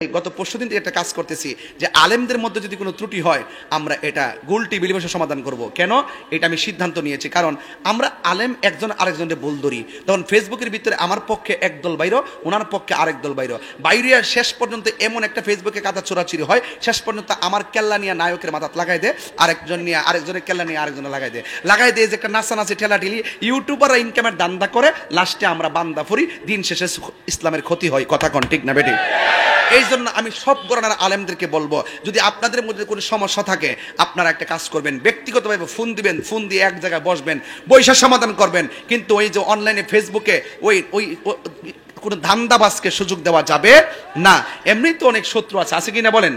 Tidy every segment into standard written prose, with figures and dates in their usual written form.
গত পরশুদিন থেকে একটা কাজ করতেছি যে আলেমদের মধ্যে যদি কোনো ত্রুটি হয় আমরা এটা গোল টেবিলে বসে সমাধান করব। কেন এটা আমি সিদ্ধান্ত নিয়েছি, কারণ আমরা আলেম একজন আরেকজনকে বল ধরি, তখন ফেসবুকের ভিতরে আমার পক্ষে একদল বাইরো, ওনার পক্ষে আরেক দল বাইরো, বাইরে শেষ পর্যন্ত এমন একটা ফেসবুকে কাদা চোরাচুরি হয়, শেষ পর্যন্ত আমার কেল্লা নিয়ে নায়কের মাথাত লাগাই দেয়, আরেকজন নিয়ে আরেকজনের কেল্লা নিয়ে আরেকজনে লাগাই দেয় যে একটা নাচানাচি ঠেলাঠেলি ইউটিউবাররা ইনকামের দান্দা করে, লাস্টে আমরা বান্দা ফুরি, দিন শেষে ইসলামের ক্ষতি হয়। কথা কোন ঠিক না বেটি? এই জন্য আমি সব গণনার আলেমদেরকে বলবো, যদি আপনাদের মধ্যে কোনো সমস্যা থাকে আপনারা একটা কাজ করবেন, ব্যক্তিগতভাবে ফোন দিবেন, ফোন দিয়ে এক জায়গায় বসবেন, বৈশা সমাধান করবেন। কিন্তু ওই যে অনলাইনে ফেসবুকে ওই ওই কোনো ধান্দাবাজকে সুযোগ দেওয়া যাবে না। এমনি তো অনেক শত্রু আছে কি না বলেন?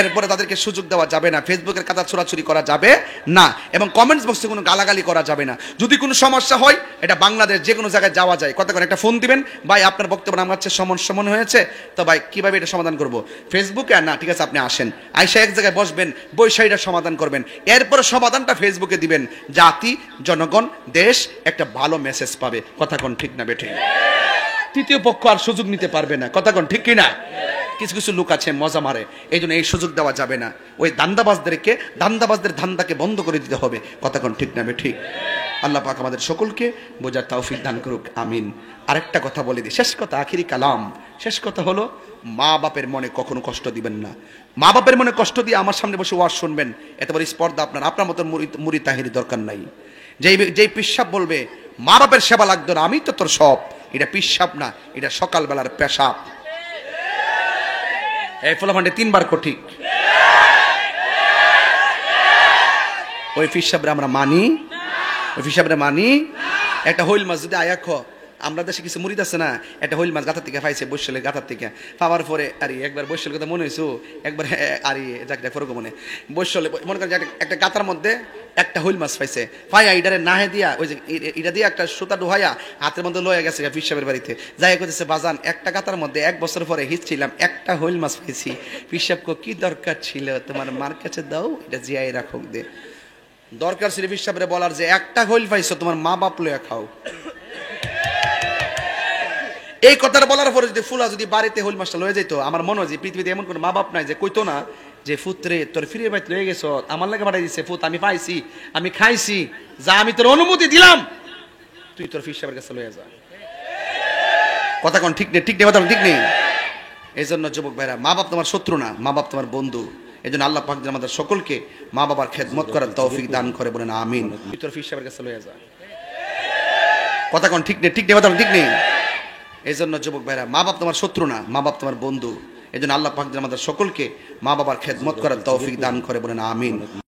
এরপরে তাদেরকে সুযোগ দেওয়া যাবে না, ফেসবুকের কাদা ছোড়াছুরি করা যাবে না, এবং কমেন্টস বক্সে কোনো গালাগালি করা যাবে না। যদি কোনো সমস্যা হয় এটা বাংলাদেশ যে কোনো জায়গায় যাওয়া যায়, কথা করে একটা ফোন দিবেন, ভাই আপনার বক্তব্য আমার কাছে সমন হয়েছে, তো ভাই কিভাবে এটা সমাধান করব? ফেসবুকে আর না, ঠিক আছে আপনি আসেন, আইসা এক জায়গায় বসবেন, বৈশা এটা সমাধান করবেন, এরপরে সমাধানটা ফেসবুকে দিবেন, জাতি জনগণ দেশ একটা ভালো মেসেজ পাবে। কথা কোন ঠিক না বেঠিক? তৃতীয় পক্ষ আর সুযোগ নিতে পারবে না। কথা কোন ঠিক কিনা? কিছু কিছু লোক আছে মজা মারে, এই জন্য এই সুযোগ দেওয়া যাবে না। ওই দান্দাবাজদের ধান্দাকে বন্ধ করে দিতে হবে। কথা কোন ঠিক না ঠিক? আল্লাহ পাক আমাদের সকলকে বোঝার তৌফিক দান করুক, আমিন। আরেকটা কথা বলে দিই, শেষ কথা, আখিরি কালাম, শেষ কথা হলো, মা বাপের মনে কখনো কষ্ট দিবেন না। মা বাপের মনে কষ্ট দিয়ে আমার সামনে বসে ওয়াজ শুনবেন, এত বড় স্পর্ধা আপনার মতো মুড়ি তাহিরি দরকার নাই। যেই পিসাব বলবে মা বাপের সেবা লাগতো না, আমি তো তোর সব, এটা পিসাব না, এটা সকালবেলার পেশাব। এই ফলাফান্ডে 3 বার ঠিক। ওই পিসাবরে আমরা মানি, ওই পিসাবরে মানি। একটা হইল মাছ যদি আয়া আমরা দেশে কিছু মুরিদ আছে না, একটা হইল মাছ গাথার থেকে পাইছে, বৈশালে গাথার থেকে পাওয়ার পরে আরে একবার বৈশাল কথা মনে হয়েছো, একবার আরে যাকে ফরক মনে বৈশালে মনে করেন একটা গাতার মধ্যে একটা হইল মাছ পাইছে, পাইয়া ইডারে নাহে দিয়া ওই যে এটা দিয়ে একটা সুতা ডুহাইয়া হাতের মধ্যে লয়ে গেছে পিসাবের বাড়িতে, যাই করতেছে বাজান একটা গাতার মধ্যে 1 বছর পরে হিঁচছিলাম, একটা হইল মাছ পাইছি। পিসাবকে কি দরকার ছিল, তোমার মার কাছে দাও, এটা জিয়াই রাখুক দে। দরকার ছিল পিসাবরে বলার যে একটা হইল পাইছো, তোমার মা বাপ লইয়া খাও। এই কথাটা বলার পরে যদি ফুলা যদি বাড়িতে হইল মাছটা লয়ে যেত, আমার মনে হয় যে পৃথিবীতে এমন কোনো মা বাপ নাই যে কইতো না যে ফুতরে তোর ফিরে বাইতে লয়ে গেছ, আমার লাগে পাঠাই দিচ্ছে, ফুত আমি পাইছি, আমি খাইছি, যা আমি তোর অনুমতি দিলাম, তুই তোর ফিসাবের কাছে লয়ে যা। কথা কোন ঠিক নেই? ঠিক নেই, কথা ঠিক নেই। এই জন্য যুবক ভাইরা, মা বাপ তোমার শত্রু না, মা বাপ তোমার বন্ধু। এই জন্য আল্লাহ পাক আমাদের সকলকে মা বাবার খেদমত করার তৌফিক দান করে, বলেন আমিন। তুই তোর ফিসাবের কাছে লয়ে যা। কথা কোন ঠিক নেই? ঠিক নেই, কথা ঠিক নেই। এই জন্য যুবক ভাইরা, মা বাপ তোমার শত্রু না, মা বাপ তোমার বন্ধু। এই জন্য আল্লাহ পাক আমাদের সকলকে মা বাবার খেদমত করার তৌফিক দান করে, বলেন আমিন।